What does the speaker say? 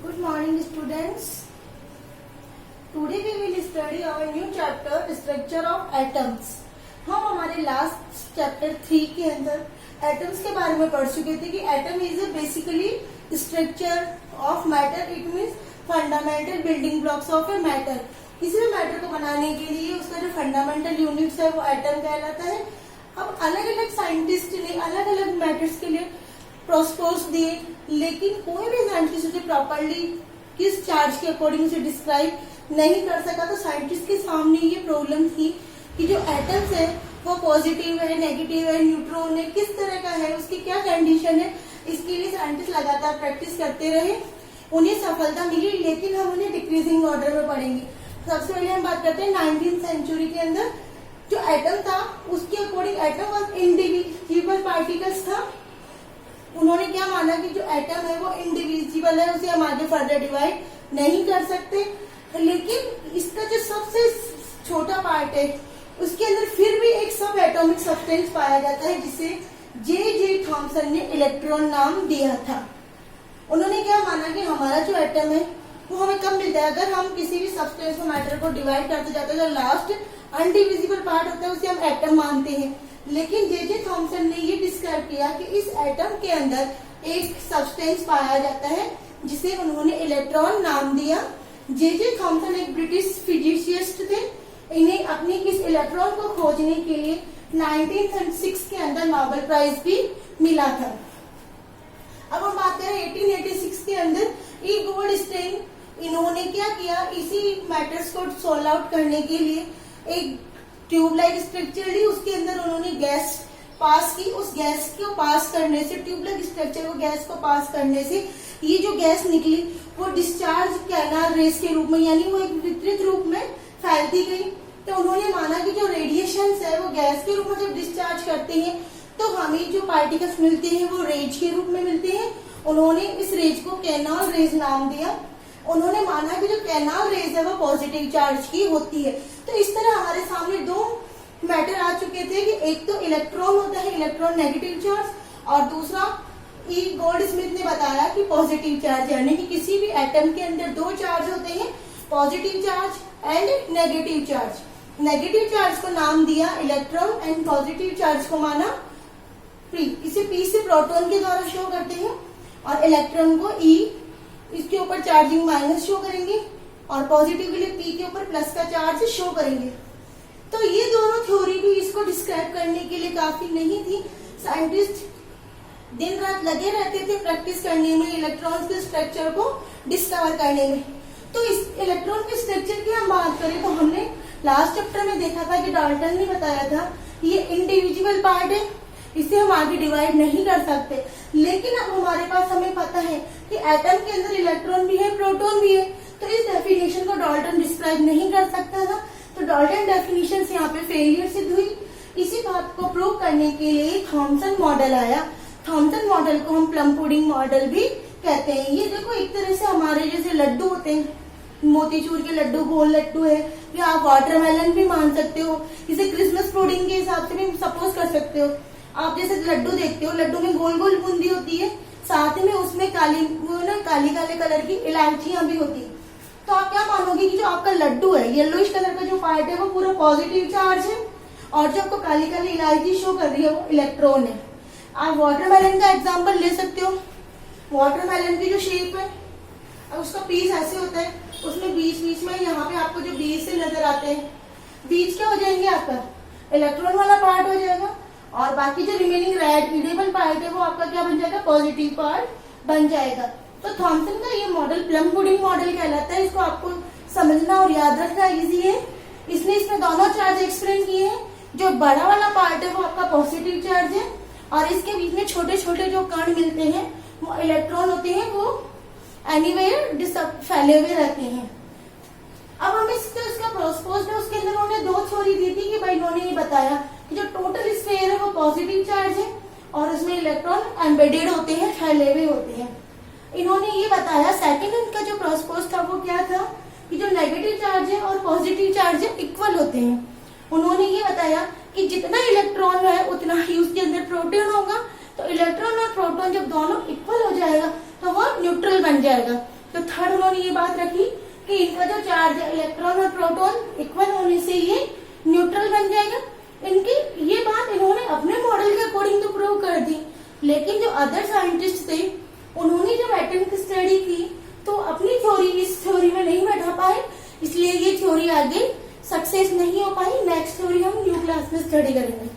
Good morning, students. Today we will study our new chapter, structure of atoms. हम हमारे last chapter 3 के अंदर atoms के बारे में पढ़ चुके थे कि atom is a basically structure of matter. It means fundamental building blocks of a matter. किसी भी मैटर को बनाने के लिए उसका जो फंडामेंटल यूनिट्स है वो एटम कहलाता है. अब अलग अलग साइंटिस्ट ने अलग अलग मैटर्स के लिए प्रोस्पोज दिए, लेकिन कोई भी साइंटिस्ट उसे प्रॉपरली किस चार्ज के अकॉर्डिंग उसे डिस्क्राइब नहीं कर सका. तो साइंटिस्ट के सामने ये प्रॉब्लम थी कि जो एटम्स है वो पॉजिटिव है, नेगेटिव है, न्यूट्रॉन है, किस तरह का है, उसकी क्या कंडीशन है. इसके लिए साइंटिस्ट लगातार प्रैक्टिस करते रहे, उन्हें सफलता मिली, लेकिन हम उन्हें डिक्रीजिंग ऑर्डर में पढ़ेंगे. सबसे पहले हम बात करते हैं 19th सेंचुरी के अंदर जो एटम था उसके according atom was individual particles था. उन्होंने क्या माना कि जो एटम है वो इंडिविजुअल है, उसे हम आगे फर्दर डिवाइड नहीं कर सकते. लेकिन इसका जो सबसे छोटा पार्ट है उसके अंदर फिर भी एक सब एटॉमिक सब्सटेंस पाया जाता है जिसे जे थॉमसन ने इलेक्ट्रॉन नाम दिया था. उन्होंने क्या माना कि हमारा जो एटम है वो हमें कब मिलता है, अगर हम किसी भी सब्सटेंस को मैटर को डिवाइड करते जाते हैं, जो लास्ट अनडिविजिबल पार्ट होता है उसे हम एटम मानते हैं. लेकिन जे थॉमसन ने ये डिस्क्राइब किया कि इस एटम के अंदर एक सब्सटेंस पाया जाता है जिसे उन्होंने इलेक्ट्रॉन नाम दिया. जे थॉमसन एक ब्रिटिश फिजिसिस्ट थे. इन्हें अपनी इस इलेक्ट्रॉन को खोजने के लिए 1906 के अंदर नोबेल प्राइज भी मिला था. अब हम बात करें 1886 के अंदर ई गोल्डस्टीन, इन्होंने क्या किया, इसी मैटर्स को सोल्व आउट करने के लिए एक ट्यूब लाइक स्ट्रक्चर ली, उसके अंदर उन्होंने गैस पास की. उस गैस को पास करने से, ट्यूब लाइक स्ट्रक्चर को गैस को पास करने से ये जो गैस निकली वो डिस्चार्ज कैनाल रेस के रूप में, यानी वो एक वितरित रूप में फैलती गई. तो उन्होंने माना कि जो रेडिएशंस है वो गैस के रूप में जब डिस्चार्ज करते हैं तो हमें जो पार्टिकल्स मिलते हैं वो रेज के रूप में मिलते हैं. उन्होंने इस रेज को कैनाल रेज नाम दिया. उन्होंने माना कि जो कैनाल रेज है वो पॉजिटिव चार्ज की होती है. तो इस तरह हमारे सामने दो मैटर आ चुके थे कि एक तो इलेक्ट्रॉन होता है, इलेक्ट्रॉन नेगेटिव चार्ज, और दूसरा ई गोल्ड स्मिथ ने बताया कि पॉजिटिव चार्ज, यानी कि किसी भी एटम के अंदर दो चार्ज होते हैं, positive charge and negative charge. Negative charge को नाम दिया इलेक्ट्रॉन एंड पॉजिटिव चार्ज को माना पी. इसे पी से प्रोटॉन के द्वारा शो करते हैं और इलेक्ट्रॉन को ई, इसके ऊपर चार्जिंग माइनस शो करेंगे और पॉजिटिव के लिए पी के ऊपर प्लस का चार्ज शो करेंगे. तो ये दोनों थ्योरी भी इसको डिस्क्राइब करने के लिए काफी नहीं थी. साइंटिस्ट दिन रात लगे रहते थे प्रैक्टिस करने में, इलेक्ट्रॉन्स के स्ट्रक्चर को डिस्कवर करने में. तो इस इलेक्ट्रॉन के स्ट्रक्चर की हम बात करें तो हमने लास्ट चैप्टर में देखा था कि डाल्टन ने बताया था ये इंडिविजुअल पार्ट है, इसे हम आगे डिवाइड नहीं कर सकते. लेकिन अब हमारे पास हमें पता है कि एटम के अंदर इलेक्ट्रॉन भी है, प्रोटॉन भी है. तो इस डेफिनेशन को डाल्टन डिस्क्राइब नहीं कर सकता था. तो डाल्टन डेफिनेशन से यहाँ पे फेलियर सिद्ध हुई. इसी बात को प्रूव करने के लिए थॉमसन मॉडल आया. थॉमसन मॉडल को हम प्लम पुडिंग मॉडल भी कहते हैं. ये देखो एक तरह से हमारे जैसे लड्डू होते हैं, मोतीचूर के लड्डू, गोल लड्डू है, या आप वाटरमेलन भी मान सकते हो. इसे क्रिसमस पुडिंग के हिसाब से भी सपोज कर सकते हो. आप जैसे लड्डू देखते हो, लड्डू में गोल गोल बूंदी होती है, साथ में उसमें काली काले कलर की इलायचियां भी होती है. तो आप क्या मानोगे कि जो आपका लड्डू है, येलोइश कलर का जो पार्ट है वो पूरा पॉजिटिव चार्ज है, और जो आपको काली काली इलायची शो कर रही है वो इलेक्ट्रॉन है. आप वाटरमेलन का एग्जाम्पल ले सकते हो. वाटरमेलन की जो शेप है, अब उसका पीस ऐसे होता है, उसमें बीच बीच में यहाँ पे आपको जो बीज से नजर आते हैं, बीज क्या हो जाएंगे, आपका इलेक्ट्रॉन वाला पार्ट हो जाएगा, और बाकी जो रिमेनिंग रेड इडेबल पार्ट है वो आपका क्या बन जाएगा, पॉजिटिव पार्ट बन जाएगा. तो थॉमसन का ये मॉडल प्लम पुडिंग मॉडल कहलाता है. इसको आपको समझना और याद रखना इजी है. इसलिए इसमें दोनों चार्ज एक्सप्लेन किए हैं. जो बड़ा वाला पार्ट है वो आपका पॉजिटिव चार्ज है, और इसके बीच में छोटे छोटे जो कण मिलते हैं वो इलेक्ट्रॉन होते हैं, वो एनीवेयर फैले हुए रहते हैं. अब हम इसका प्रोस्पोज है, उसके अंदर उन्होंने दो थ्योरी दी थी कि भाई इन्होंने ये बताया कि जो टोटल स्फीयर है वो पॉजिटिव चार्ज है और उसमें इलेक्ट्रॉन एम्बेडेड होते हैं, फैले हुए होते हैं. इन्होंने ये बताया, सेकंड इनका जो प्रोस्पोज था वो क्या था कि जो नेगेटिव चार्ज है और पॉजिटिव चार्ज है इक्वल होते हैं. उन्होंने ये बताया कि जितना इलेक्ट्रॉन है उतना ही उसके अंदर प्रोटॉन होगा. तो इलेक्ट्रॉन और प्रोटॉन जब दोनों इक्वल हो जाएगा तो वो न्यूट्रल बन जाएगा. तो थर्ड उन्होंने ये बात रखी कि इनका जो चार्ज है इलेक्ट्रॉन और प्रोटॉन इक्वल होने से ये न्यूट्रल बन जाएगा। इनकी ये बात इन्होंने अपने मॉडल के अकॉर्डिंग तो प्रूव कर दी, लेकिन जो अदर साइंटिस्ट थे उन्होंने जब एटम की स्टडी की तो अपनी थ्योरी इस थ्योरी में नहीं बैठा पाए, इसलिए ये थ्योरी आगे सक्सेस नहीं हो पाई। नेक्स्ट थ्योरी हम न्यू क्लास में स्टडी करेंगे।